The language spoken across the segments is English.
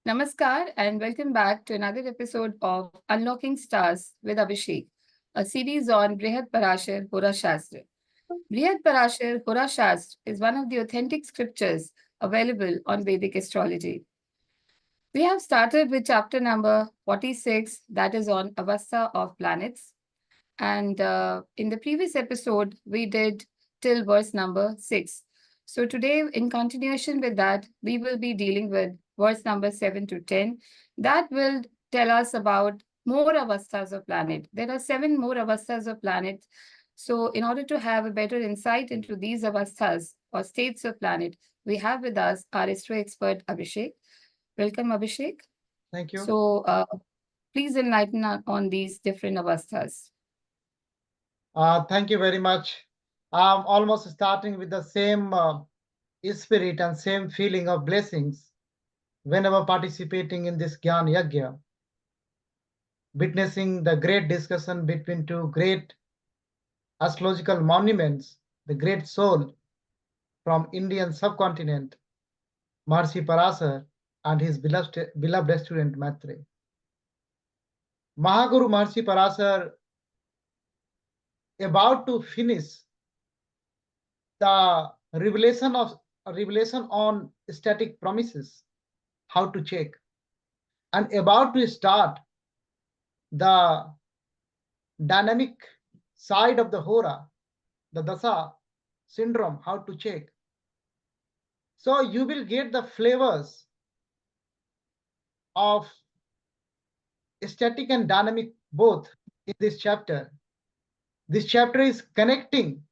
Namaskar and welcome back to another episode of Unlocking Stars with Abhishek, a series on Brihat Parashar Hora Shastra. Brihat Parashar Hora Shastra is one of the authentic scriptures available on Vedic astrology. We have started with chapter number 46, that is on Avastha of planets. And in the previous episode, we did till verse number 6. So today, in continuation with that, we will be dealing with verse number 7 to 10. That will tell us about more avasthas of planet. There are 7 more avasthas of planet. So in order to have a better insight into these avasthas or states of planet, we have with us our astro expert Abhishek. Welcome, Abhishek. Thank you. So please enlighten on these different avasthas. Thank you very much. I'm almost starting with the same spirit and same feeling of blessings whenever participating in this Gyan Yagya, witnessing the great discussion between two great astrological monuments, the great soul from Indian subcontinent, Maharishi Parasar, and his beloved student Matre. Mahaguru Maharishi Parasar about to finish the revelation on static promises, how to check, and about to start the dynamic side of the Hora, the Dasa syndrome, how to check. So you will get the flavors of static and dynamic both in this chapter. This chapter is connecting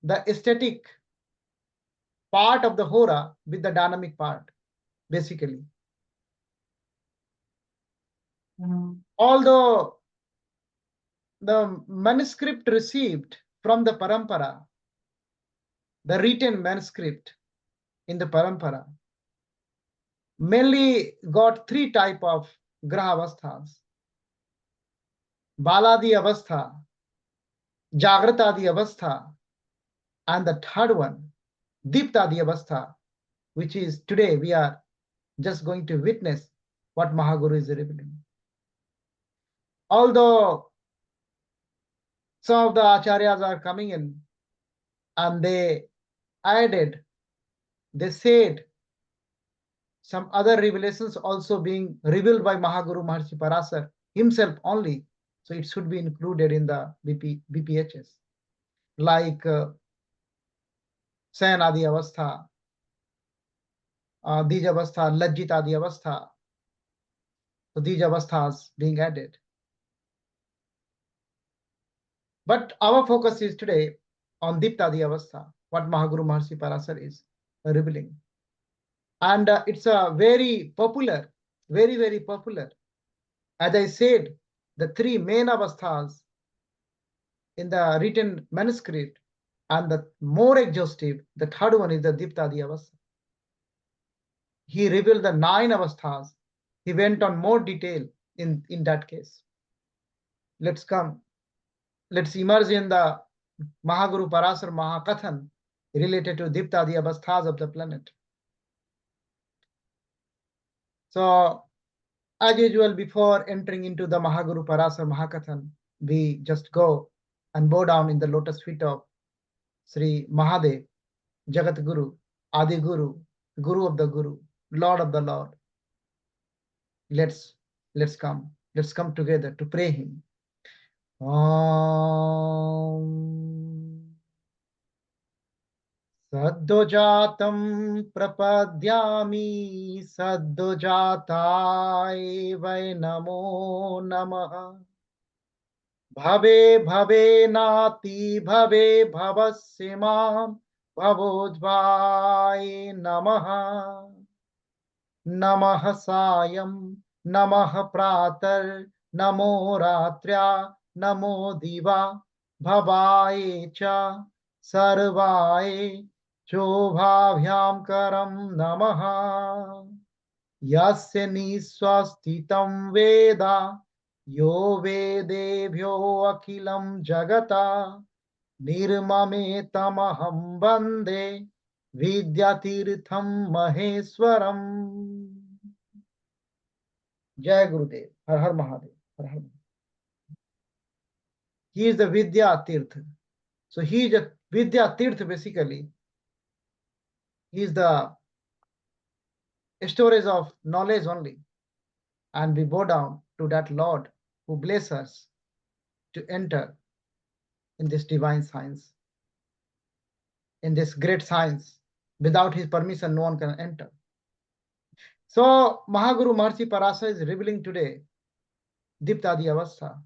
the static part of the Hora with the dynamic part, basically. Although the manuscript received from the Parampara, the written manuscript in the Parampara, mainly got 3 type of Grahavasthas. Baladi Avastha, Jagratadi Avastha, and the third one, DeeptAadi Avastha, which is today we are just going to witness what Mahaguru is revealing. Although some of the acharyas are coming in and they said some other revelations also being revealed by Mahaguru Maharishi Parasar himself only. So it should be included in the BPHS, like Sayanadi Avastha, Dij Avastha, Lajjitadi Avastha. So these avasthas being added. But our focus is today on DeeptAadi Avastha, what Mahaguru Maharishi Parasar is revealing. And it's a very popular, very popular. As I said, the 3 main avasthas in the written manuscript, and the more exhaustive, the third one is the DeeptAadi Avastha. He revealed the 9 avasthas. He went on more detail in that case. Let's immerse in the Mahaguru Parasar Mahakathan related to DeeptAadi Avasthas of the planet. So, as usual, before entering into the Mahaguru Parasar Mahakathan, we just go and bow down in the lotus feet of Sri Mahadev, Jagat Guru, Adi Guru, Guru of the Guru, Lord of the Lord. Let's come together to pray him. Saddhojatam prapadyami saddhojatai vai namo namaha. Bhave bhave nati bhave bhavasya bhavojvai namaha. Namaha sayam, namaha pratar, namo ratrya, namo diva, bhavaye cha, sarvaye, chobhabhyam karam namaha. Yasya niswastitam veda, yo vedebhyo akilam jagata, nirmame tamaham bande, Vidyatirtham Maheswaram. Jai Gurudev. Har Har Mahadev. Har Har Mahadev. He is the Vidya Tirth. So he is a Vidya Tirth basically. He is the storage of knowledge only. And we bow down to that Lord who bless us to enter in this divine science, in this great science. Without his permission, no one can enter. So Mahaguru Maharshi Parashara is revealing today DeeptAadi Avastha.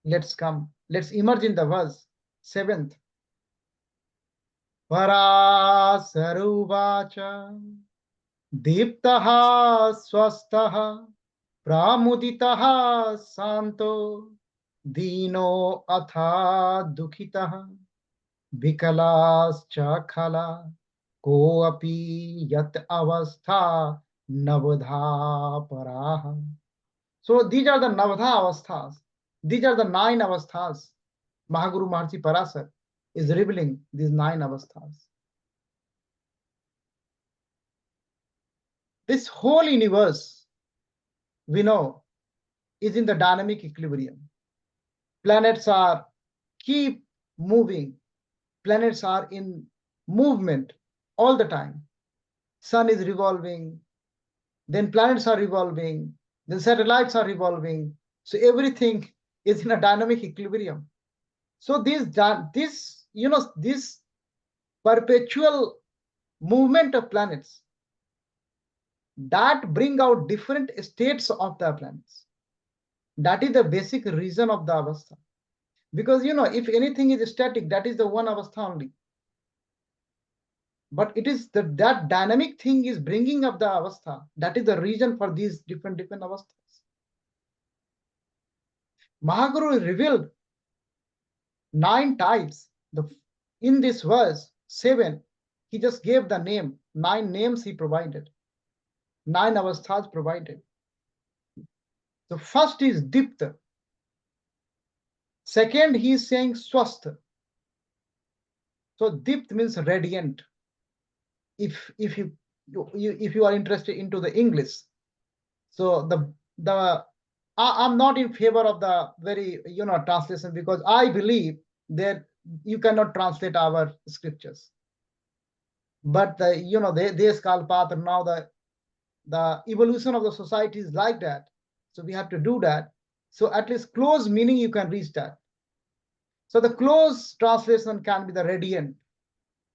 Let's come. Let's emerge in the verse 7th. Parasaruvacha Deeptaha Swastaha Pramuditaha Santo Dino Atha Dukhitaha Vikalascha Khala Koapi Yat Avastha Navadha Paraha. So these are the Navadha Avasthas. These are the 9 Avasthas. Mahaguru Maharshi Parashara is revealing these 9 Avasthas. This whole universe, we know, is in the dynamic equilibrium. Planets are keep moving. Planets are in movement all the time. Sun is revolving, then planets are revolving, then satellites are revolving. So everything is in a dynamic equilibrium. So this perpetual movement of planets that bring out different states of the planets. That is the basic reason of the avastha. Because if anything is static, that is the one avastha only. But it is that dynamic thing is bringing up the avastha. That is the reason for these different avasthas. Mahaguru revealed 9 types. In this verse 7, he just gave the name. 9 names he provided. 9 avasthas provided. The first is Deepta. Second, he is saying Swastha. So Deept means radiant. If you are interested into the English, so I'm not in favor of the very translation, because I believe that you cannot translate our scriptures. But the Kalpat, now the evolution of the society is like that. So we have to do that. So at least close meaning you can reach that. So the close translation can be the radiant,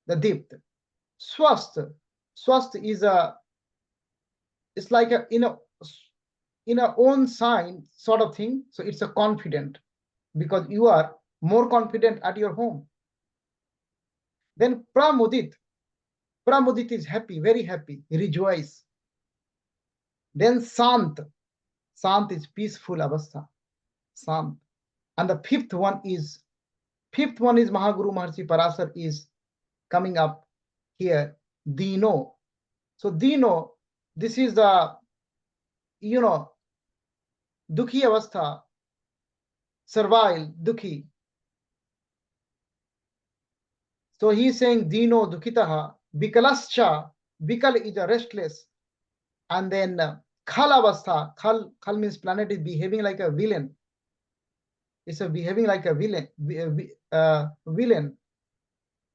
the deep. Swasth. Swasth is it's like in a own sign sort of thing. So it's a confident, because you are more confident at your home. Then Pramudit. Pramudit is happy, very happy, rejoice. Then Sant. Sant is peaceful avastha. Sant. And the fifth one is Mahaguru Maharshi Parashara is coming up here, Dino. So Dino, this is the Dukhi avastha, servile, Dukhi. So he is saying Dino Dukhitaha, Vikalascha. Vikal is a restless. And then Khal avastha. Khal means planet is behaving like a villain. It's behaving like a villain.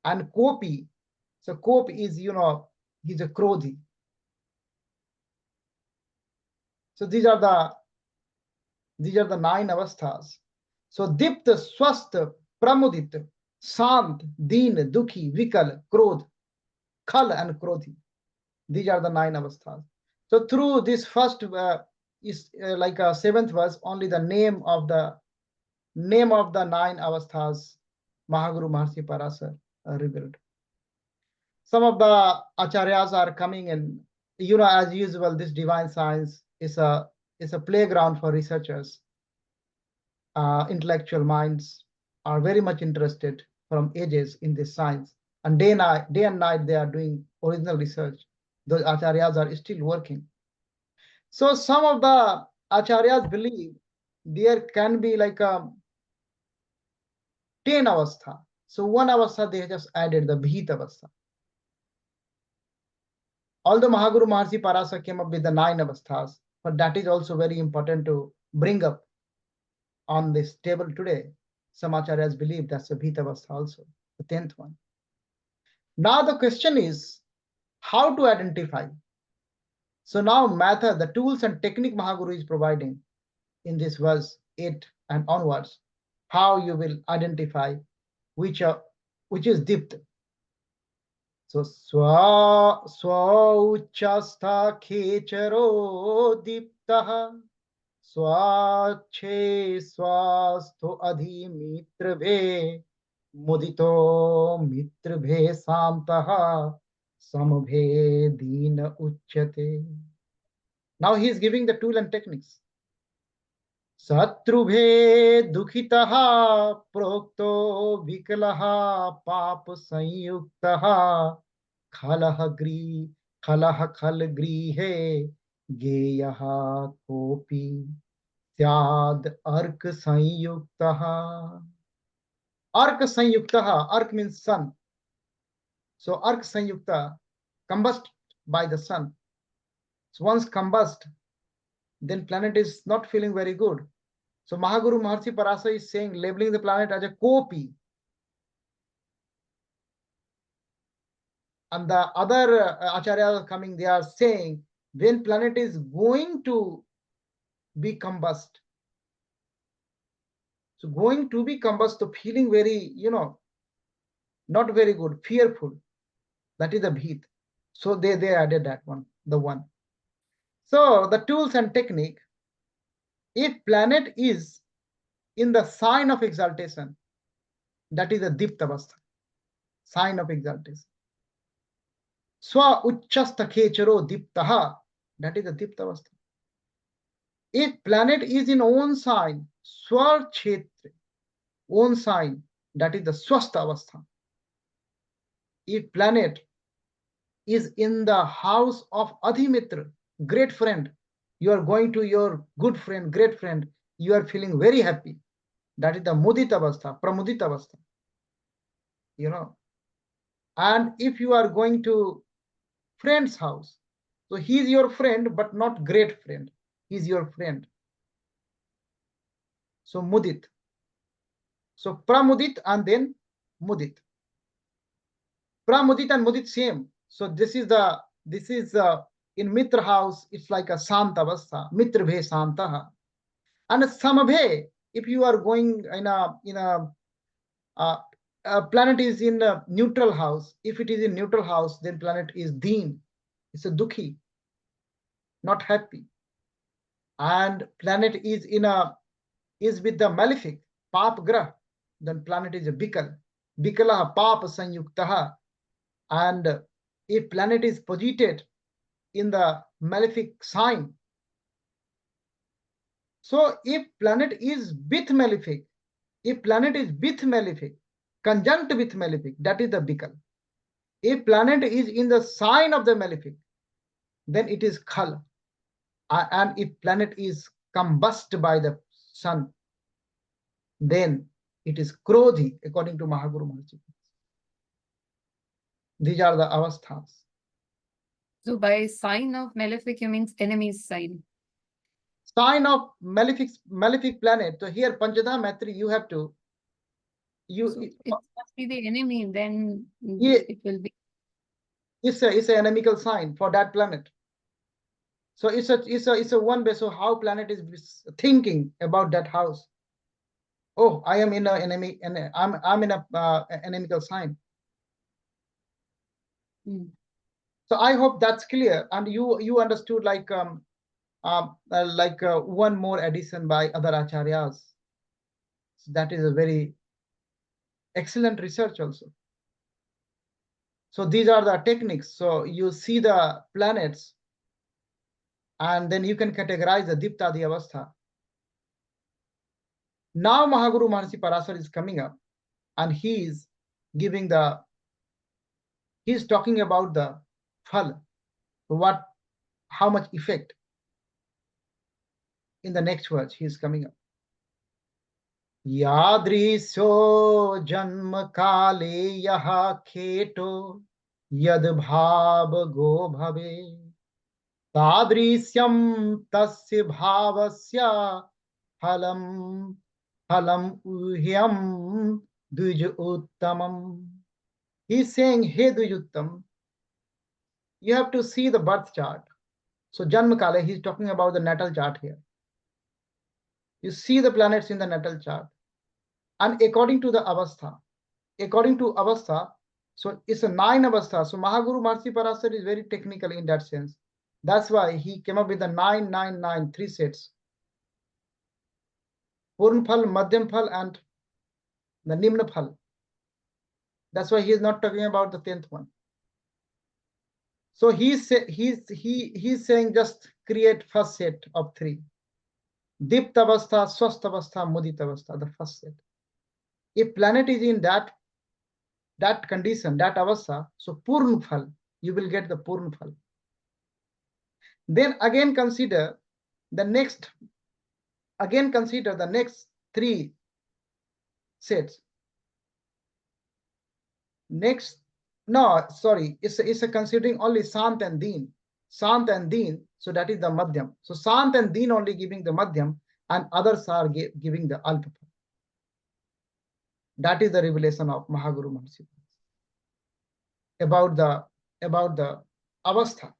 And Kopi. So Kop is, he's a Krodhi. So these are the 9 avasthas. So Dipta, Swasth, Pramudit, Sant, Deen, Dukhi, Vikal, Krodh, Khal, and Krodhi. These are the 9 avasthas. So through this first is like a 7th verse, only the name of the 9 avasthas Mahaguru Maharshi Parashara revealed. Some of the acharyas are coming in. As usual, this divine science is a playground for researchers. Intellectual minds are very much interested from ages in this science, and day and night they are doing original research. Those acharyas are still working. So some of the acharyas believe there can be like 10 avastha. So one avastha they just added, the Bhit avastha. Although Mahaguru Maharshi Parashara came up with the 9 avasthas, but that is also very important to bring up on this table today. Some acharyas believe that's a Bhitavastha also, the 10th one. Now the question is how to identify. So now method, the tools and technique Mahaguru is providing in this verse 8 and onwards, how you will identify which is Deepta. So swauchastha khecharo Deeptaha स्वाच्छे स्वास्थो अधि मित्र भे मुदितो मित्र भे सामतः समभे दीन उच्यते. Now he is giving the tool and techniques. शत्रुभे दुखितः प्रोक्तो विकलः पाप संयुक्तः खलः खल गृहे गेयः कोपि स्याद अर्क संयुक्तः. Ark Sanyuktaha, Ark means sun. So Ark Sanyukta, combust by the sun. So once combust, then planet is not feeling very good. So Mahaguru Maharshi Parasa is saying, labeling the planet as a kopi. And the other acharyas coming, they are saying, when planet is going to be combust. So going to be combust, so feeling very, not very good, fearful. That is the bhit. So they added that one, the one. So the tools and technique, if planet is in the sign of exaltation, that is the DeeptAavastha, sign of exaltation. Swa uchchastha khecharo Deeptaha, that is the DeeptAavastha. If planet is in own sign, Swa Kshetra, own sign, that is the Swastha Avastha. If planet is in the house of Adhimitra, great friend, you are going to your good friend, great friend, you are feeling very happy. That is the Mudita Avastha, Pramudita Avastha. And if you are going to friend's house, so he is your friend, but not great friend. He is your friend. So Mudit. So Pramudit and then Mudit. Pramudit and Mudit same. So this is in Mitra house, it's like a Santa Avastha, Mitra Bhe Santaha. And a Samabhe, if you are going in a planet is in a neutral house. If it is in neutral house, then planet is Deen. It's a Dukhi, not happy. And planet is with the malefic, Pap Grah, then planet is a Bikal. Bikala Pap Sanyuktaha. And if planet is posited in the malefic sign, so if planet is with malefic, conjunct with malefic, that is the Bikal. If planet is in the sign of the malefic, then it is Khal. And if planet is combust by the sun, then it is Krodhi, according to Mahaguru Maharshi. These are the avasthas. So by sign of malefic, you means enemy's sign. Sign of malefic planet. So here, Panchadha Maitri, you have to. So it must be the enemy, then it will be. It's an enemical sign for that planet. So it's a one way. So how planet is thinking about that house? Oh, I am in an enemy, and I'm in a enemical sign. So I hope that's clear, and you understood like one more addition by other acharyas. So that is a very excellent research also. So these are the techniques. So you see the planets, and then you can categorize the DeeptAadi Avastha. Now Mahaguru Maharshi Parashara is coming up, and he's talking about the phal, how much effect. In the next verse, he is coming up. Yadrisyo janma kale yaha kheto yad bhav go bhave Tadrisyam tasya bhavasya phalam phalam uhyam duj uttamam. He's saying, hey Dujuttam, you have to see the birth chart. So Janmakala, he's talking about the natal chart here. You see the planets in the natal chart. And according to the Avastha, so it's a 9 Avastha. So Mahaguru Maharishi Parasar is very technical in that sense. That's why he came up with the 999, 3 sets. Purn Phal, Madhyam Phal, and the Nimna Phal. That's why he is not talking about the 10th one. So he's saying just create first set of 3. DeeptAavastha, Swasthavastha, Muditavastha, the first set. If planet is in that condition, that avastha, so Purn Phal, you will get the Purn Phal. Then again consider the next 3 sets. Next, no, sorry, it's a considering only Sant and Deen. Sant and Deen, so that is the Madhyam. So Sant and Deen only giving the Madhyam, and others are giving the Alpa. That is the revelation of Mahaguru Maharishi about the avastha,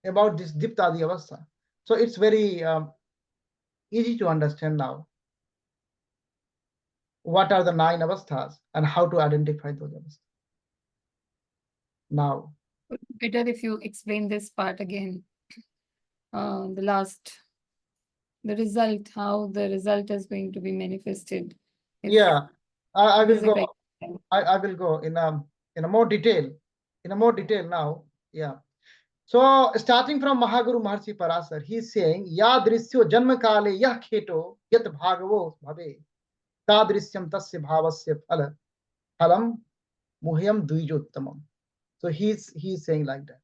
about this DeeptAadi avastha. So it's very easy to understand now what are the 9 avasthas and how to identify those avasthas. Now, better if you explain this part again. The result, how the result is going to be manifested. Yeah, I will go. Right. I will go in a more detail. Now. Yeah. So starting from Mahaguru Maharishi Parasar, he is saying, Ya drisyo janma kale yah kheto yat bhagavo bhave tadrisyam tasya bhavasya phalam muhyam dvijottamam. So he's saying like that.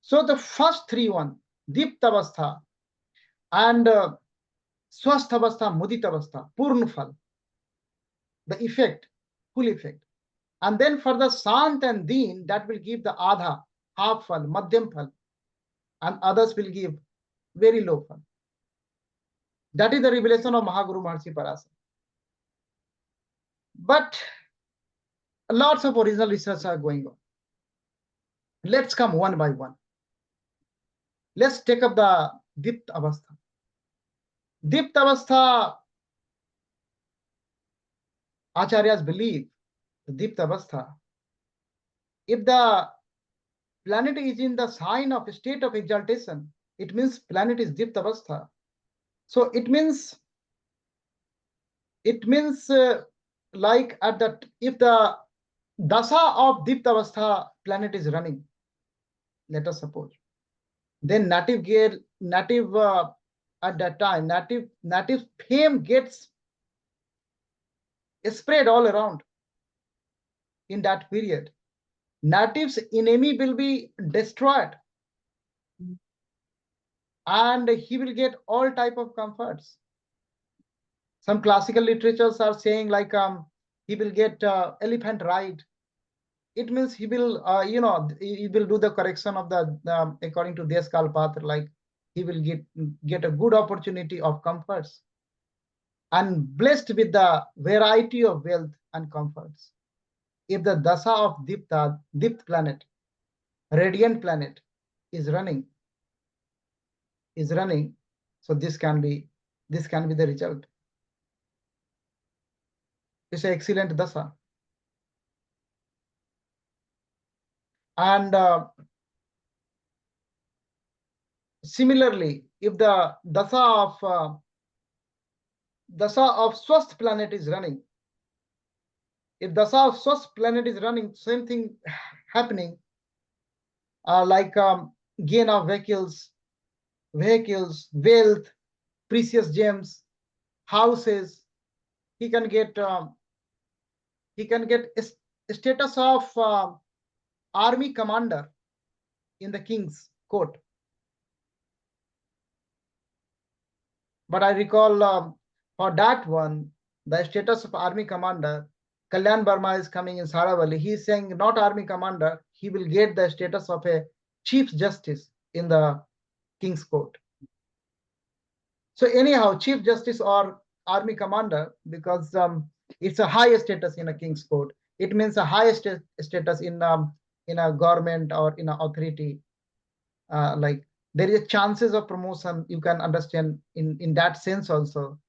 So the first 3 one, DeeptAavastha and Swasthavastha, Muditavastha, Purn Phal, the effect, full effect. And then for the Sant and Deen, that will give the Adha, half Phal, Madhyam Phal, and others will give very low Phal. That is the revelation of Mahaguru Maharishi Parasar. But lots of original research are going on. Let's come one by one. Let's take up the DeeptAavastha. DeeptAavastha, Acharyas believe the DeeptAavastha, if the planet is in the sign of a state of exaltation, it means planet is DeeptAavastha. So it means like at that, if the dasa of DeeptAavastha planet is running, let us suppose, then native at that time, native fame gets spread all around. In that period, native's enemy will be destroyed, and he will get all type of comforts. Some classical literatures are saying like he will get elephant ride. It means he will he will do the correction of the according to Deskal path, like he will get a good opportunity of comforts and blessed with the variety of wealth and comforts. If the dasa of Deept planet, radiant planet, is running, so this can be the result. It's an excellent dasa. And similarly, if the dasa of Swast planet is running, if dasa of Swast planet is running, same thing happening, like gain of vehicles, wealth, precious gems, houses. He can get a status of army commander in the king's court. But I recall for that one, the status of army commander, Kalyan Barma is coming in Saravali. He is saying not army commander, he will get the status of a chief justice in the king's court. So anyhow, Chief Justice or Army Commander, because it's a higher status in a king's court. It means a highest status in a government or in an authority. Like there is a chances of promotion. You can understand in that sense also.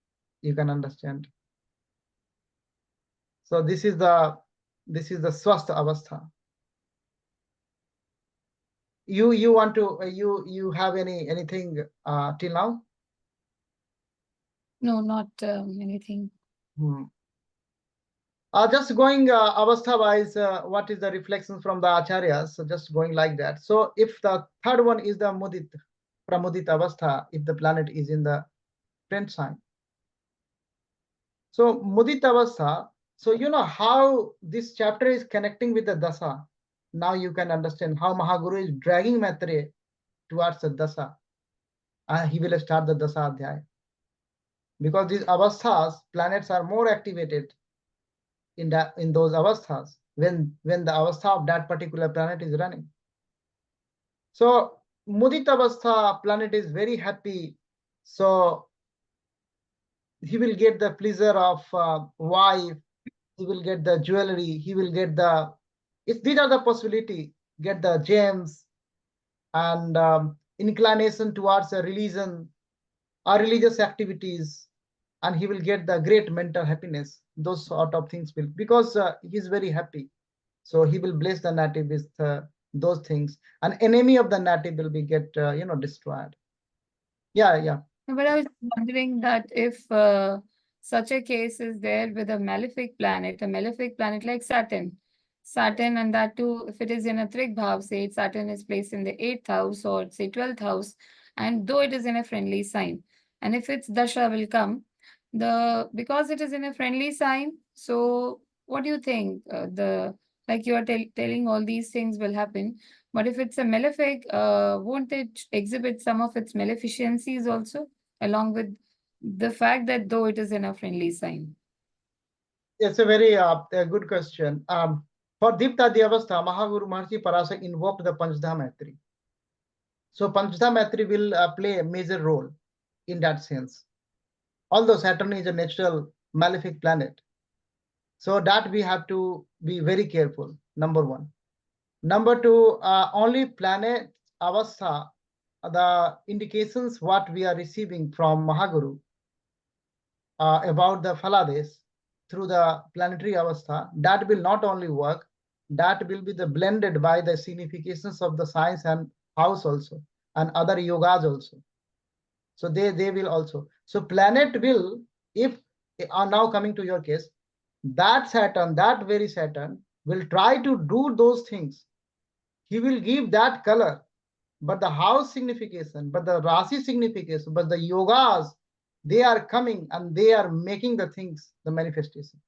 You can understand. So this is the Swasth Avastha. You want to you have anything till now? No, not anything. Just going avastha wise, what is the reflection from the acharyas? So just going like that. So if the third one is the mudit, pramudit avastha, if the planet is in the friend sign. So mudit avastha. So you know how this chapter is connecting with the dasa. Now you can understand how Mahaguru is dragging Maitreya towards the dasa. He will start the dasa adhyaya. Because these avasthas, planets are more activated in those avasthas when the avastha of that particular planet is running. So mudit avastha planet is very happy. So he will get the pleasure of wife. He will get the jewelry. He will get these are the possibility. Get the gems and inclination towards a religion or religious activities, and he will get the great mental happiness. Those sort of things will, because he's very happy. So he will bless the native with those things. An enemy of the native will be get destroyed. Yeah. But I was wondering that if such a case is there with a malefic planet like Saturn, and that too, if it is in a trig bhav, say Saturn is placed in the 8th house or say 12th house, and though it is in a friendly sign, and if its dasha will come, because it is in a friendly sign, so what do you think? Like you are telling all these things will happen, but if it's a malefic, won't it exhibit some of its maleficencies also, along with the fact that though it is in a friendly sign? It's a very a good question. For DeeptAadi Avastha, Mahaguru Maharshi Parashara invoked the Panchadha Maitri. So Panchadha Maitri will play a major role in that sense. Although Saturn is a natural malefic planet, so that we have to be very careful. Number one. Number two, only planet avastha, the indications what we are receiving from Mahaguru about the Falades through the planetary avastha, that will not only work, that will be the blended by the significations of the science and house also, and other yogas also. So they will also. So planet will, if now coming to your case, that Saturn, that very Saturn will try to do those things. He will give that color, but the house signification, but the Rasi signification, but the yogas, they are coming and they are making the things, the manifestation.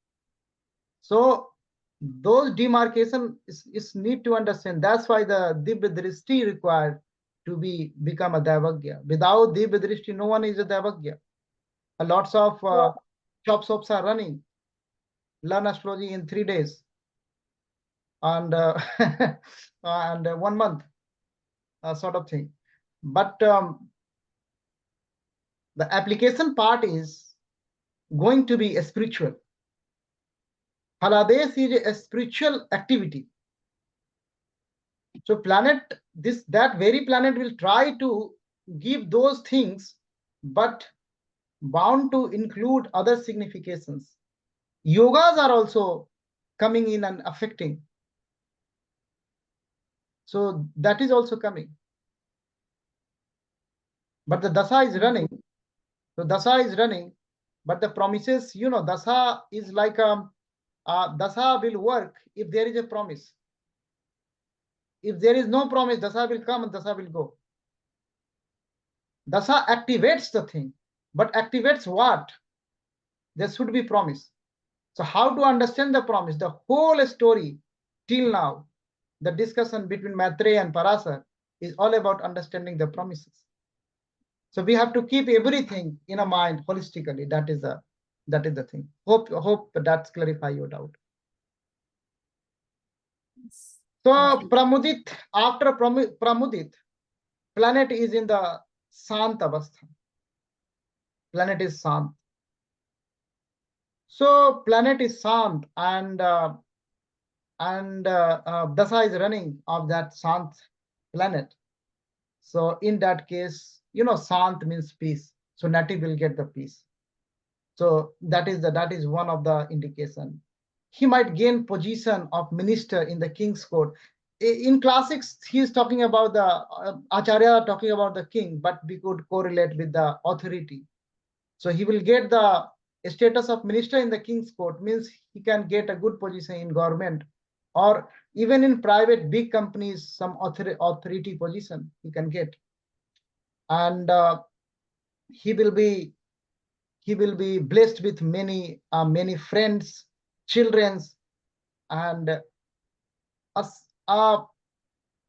So those demarcation is need to understand. That's why the Divya Drishti required to become a Daivagya. Without Divya Drishti, no one is a Daivagya. Lots of shops are running. Learn astrology in 3 days and and 1 month, sort of thing. But the application part is going to be a spiritual. Falades is a spiritual activity. So planet, that very planet will try to give those things, but bound to include other significations. Yogas are also coming in and affecting. So that is also coming. But the dasa is running. So dasa is running, but the promises, dasa is like dasa will work if there is a promise. If there is no promise, dasa will come and dasa will go. Dasa activates the thing, but activates what? There should be promise. So how to understand the promise? The whole story till now, the discussion between Maitreya and Parashara is all about understanding the promises. So we have to keep everything in our mind holistically. That is the thing. Hope that's clarify your doubt. So Pramudit, after Pramudit, planet is in the Sant Avastha. Planet is Sant. So planet is Sant, and Dasa is running of that Sant planet. So in that case, Sant means peace. So native will get the peace. So that is one of the indication. He might gain position of minister in the king's court. In classics, he is talking about the Acharya talking about the king, but we could correlate with the authority. So he will get the status of minister in the king's court, means he can get a good position in government, or even in private big companies, some authority position he can get. And he will be blessed with many friends, childrens, and a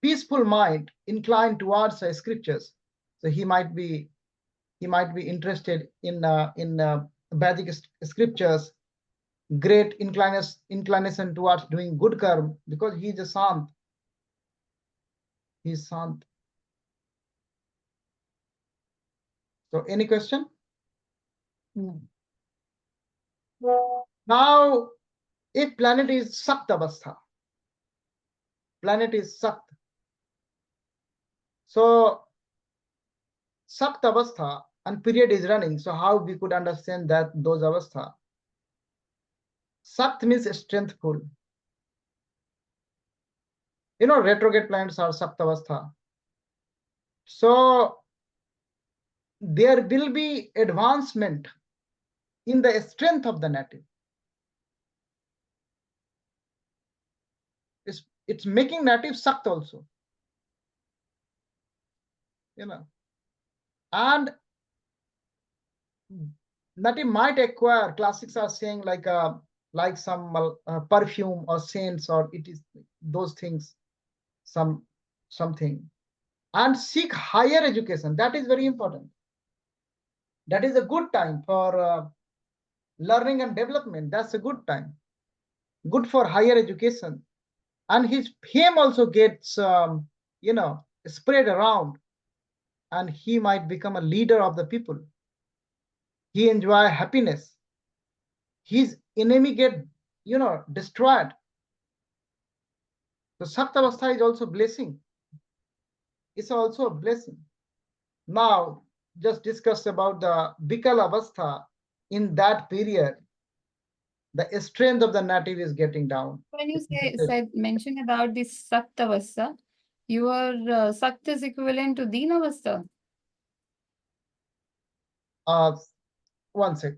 peaceful mind inclined towards scriptures. So he might be interested in Vedic scriptures, great inclination towards doing good karma, because he is a sant. He is sant. So any question? No. Now, if planet is Sakt Avastha, planet is Sakt. So Sakt Avastha and period is running. So how we could understand that those Avastha? Sakt means strengthful. Retrograde planets are Sakt Avastha. So there will be advancement in the strength of the native. It's making native Sakt also. And native might acquire, classics are saying, like some perfume or scents, or it is those things, something, and seek higher education. That is very important. That is a good time for learning and development. That's a good time, good for higher education. And his fame also gets spread around, and he might become a leader of the people. He enjoy happiness. His enemy get destroyed. So Saktavastha is also blessing. It's also a blessing. Now, just discuss about the Bikal Avastha. In that period, the strength of the native is getting down. When you mention about the Saktavastha, your Sakt is equivalent to Deenavastha. One sec.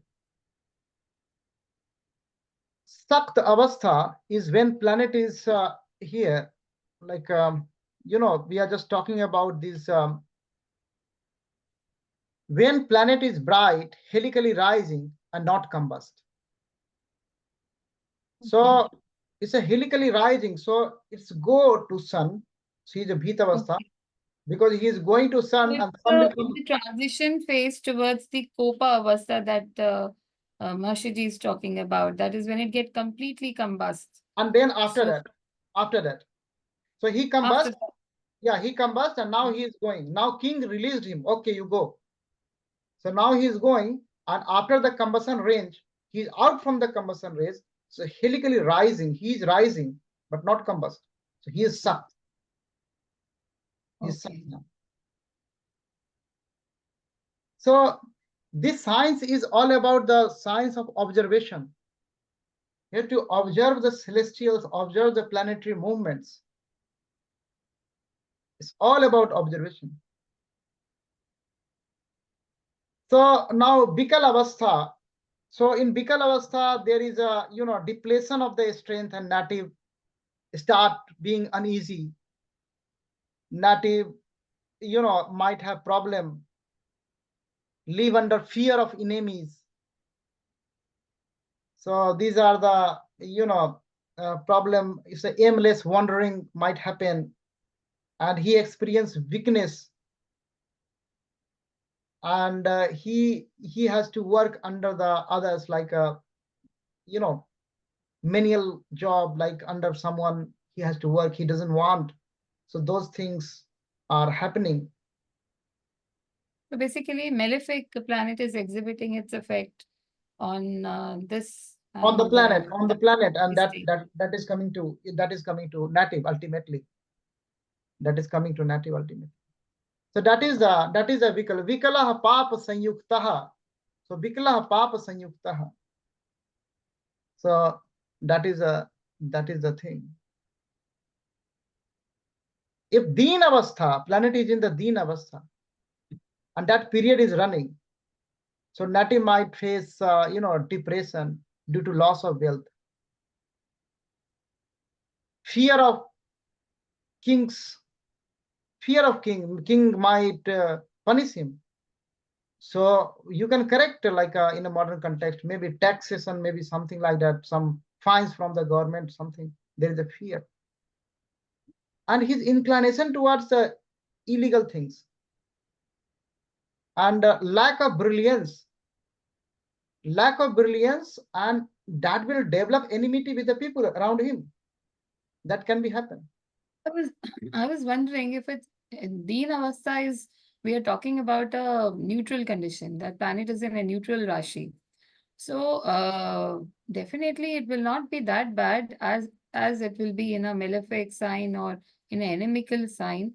Sakt Avastha is when planet is here, like we are just talking about this. When planet is bright, helically rising, and not combust. So it's a helically rising. So it's go to sun. So he's a Bhitavastha, because he is going to sun, So and sun will in the transition phase towards the Kopa Avastha that Mahashiji is talking about, that is when it gets completely combust. And then after that, so he combust. Yeah, he combust, and now he is going. Now king released him. Okay, you go. So now he is going, and after the combustion range, he is out from the combustion range. So helically rising, he is rising, but not combust. So he is sucked. He is sucked now. So this science is all about the science of observation. You have to observe the celestials, observe the planetary movements. It's all about observation. So now Bikal Avastha. So in Bikal Avastha, there is a depletion of the strength, and native start being uneasy. Native might have problem, live under fear of enemies. So these are the problem. It's a aimless wandering might happen, and he experienced weakness, and he has to work under the others, like a menial job, like under someone he has to work he doesn't want. So those things are happening. So basically, malefic planet is exhibiting its effect on this On the and planet, and state. that is coming to native ultimately. That is coming to native ultimately. So that is a vikala. Vikala papa sanyuktaha. So vikala papa sanyuktaha. So that is the thing. If Deen Avastha, planet is in the Deen Avastha, and that period is running, so Nati might face depression due to loss of wealth, fear of king might punish him. So you can correct like in a modern context, maybe taxation, maybe something like that, some fines from the government, something. There is a fear, and his inclination towards the illegal things, and lack of brilliance, and that will develop enmity with the people around him. That can be happen. I was I was wondering if it's Deen Avastha is we are talking about a neutral condition. That planet is in a neutral Rashi. So definitely it will not be that bad as it will be in a malefic sign or in an inimical sign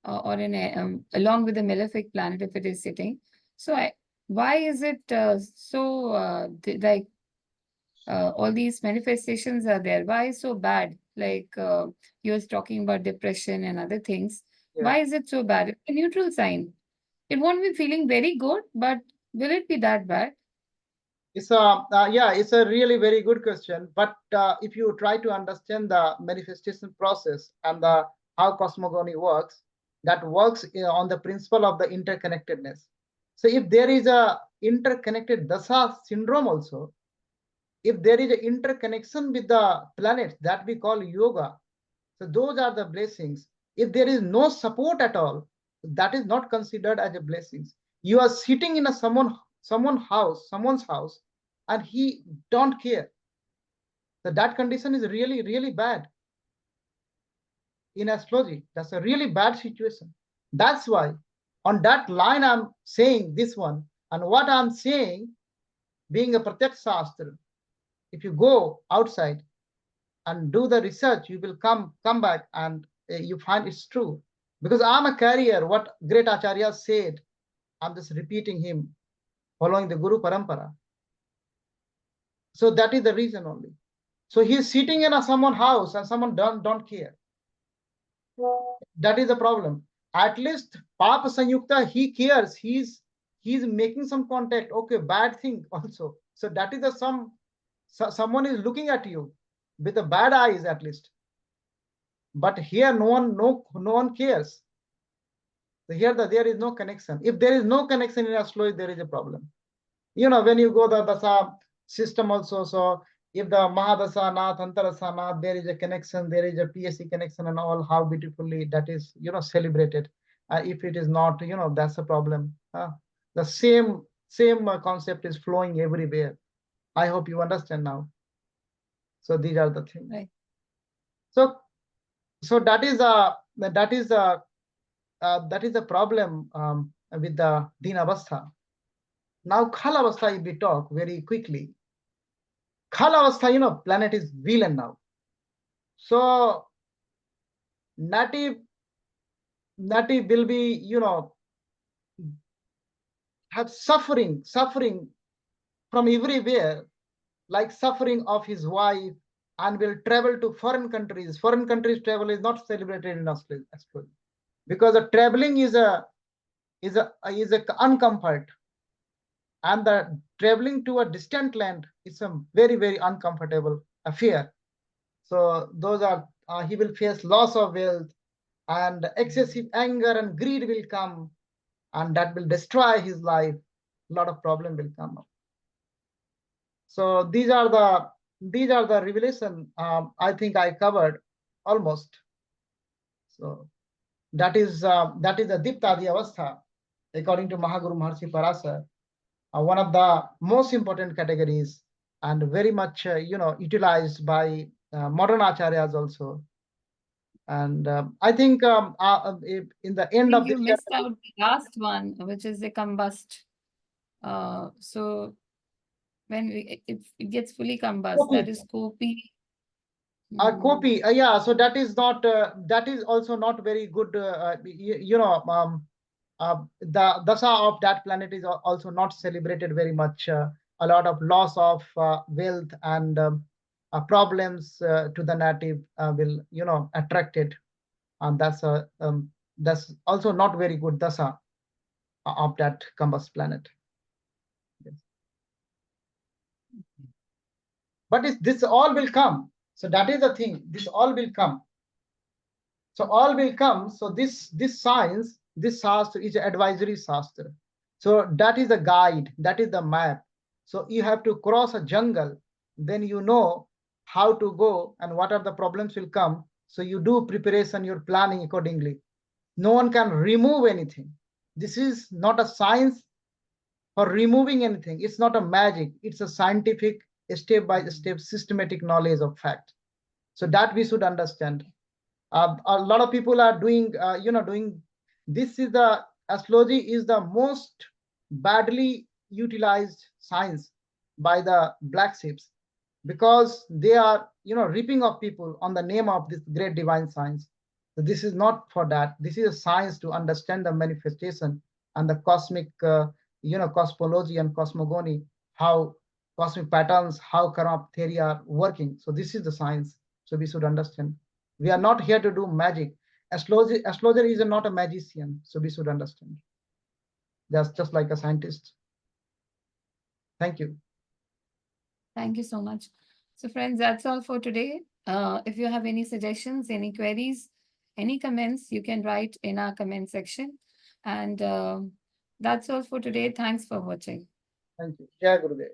or in a along with the malefic planet if it is sitting. So why is it so like all these manifestations are there? Why so bad? Like you was talking about depression and other things. Yeah. Why is it so bad? It's a neutral sign. It won't be feeling very good, but will it be that bad? It's a really very good question. But if you try to understand the manifestation process and the how cosmogony works, that works on the principle of the interconnectedness. So if there is a interconnected dasa syndrome also, if there is an interconnection with the planets that we call yoga, so those are the blessings. If there is no support at all, that is not considered as a blessings. You are sitting in a someone's house, and he don't care. So that condition is really, really bad in astrology. That's a really bad situation. That's why on that line I'm saying this one, and what I'm saying, being a Pratyaksh Shastra, if you go outside and do the research, you will come back and you find it's true. Because I'm a carrier, what great Acharya said, I'm just repeating him, following the Guru Parampara. So that is the reason only. So he's sitting in someone's house and someone don't care. That is the problem. At least Papa Sanyukta, he cares. He's making some contact. Okay, bad thing also. So that is someone is looking at you with the bad eyes at least. But here no one cares. So here there is no connection. If there is no connection in astrology, there is a problem. When you go the dasa system also, so if the Mahadasa Nath, Antarasa Nath, there is a connection, there is a PSC connection and all, how beautifully that is, celebrated. If it is not, that's a problem. The same concept is flowing everywhere. I hope you understand now. So these are the things. Right. So that is a problem with the Deen Avastha. Now Khal Avastha, if we talk very quickly, Khal Avastha, planet is villain now. So native will be, have suffering from everywhere, like suffering of his wife, and will travel to foreign countries. Foreign countries travel is not celebrated in astrology because the traveling is a uncomfort, and the traveling to a distant land is a very, very uncomfortable affair. So those are he will face loss of wealth, and excessive anger and greed will come, and that will destroy his life. A lot of problem will come up. So these are the revelation. I think I covered almost. So that is the DeeptAadi Avastha, according to Mahaguru Maharshi Parashara, one of the most important categories, and very much utilized by modern acharyas also. And I think in the end of You this missed chapter, out the last one, which is the combust. So when it gets fully combust, that is copy. copy, yeah. So that is not that is also not very good. The dasa of that planet is also not celebrated very much. A lot of loss of wealth and problems to the native will attracted, and that's also not very good dasa of that combust planet. Yes. But this all will come. So that is the thing. This all will come. So all will come. So this science, this shastra is advisory shastra. So that is the guide, that is the map. So you have to cross a jungle, then you know how to go and what are the problems will come. So you do preparation, you're planning accordingly. No one can remove anything. This is not a science for removing anything. It's not a magic. It's a scientific, step-by-step, systematic knowledge of fact. So that we should understand. A lot of people are doing doing this. Is the astrology is the most badly utilized science by the black sheeps, because they are ripping off people on the name of this great divine science. So this is not for that. This is a science to understand the manifestation and the cosmic cosmology and cosmogony, how cosmic patterns, how karma theory are working. So this is the science. So we should understand. We are not here to do magic. Astrologer is not a magician, so we should understand. That's just like a scientist. Thank you. Thank you so much. So, friends, that's all for today. If you have any suggestions, any queries, any comments, you can write in our comment section. And that's all for today. Thanks for watching. Thank you. Jai Gurudev.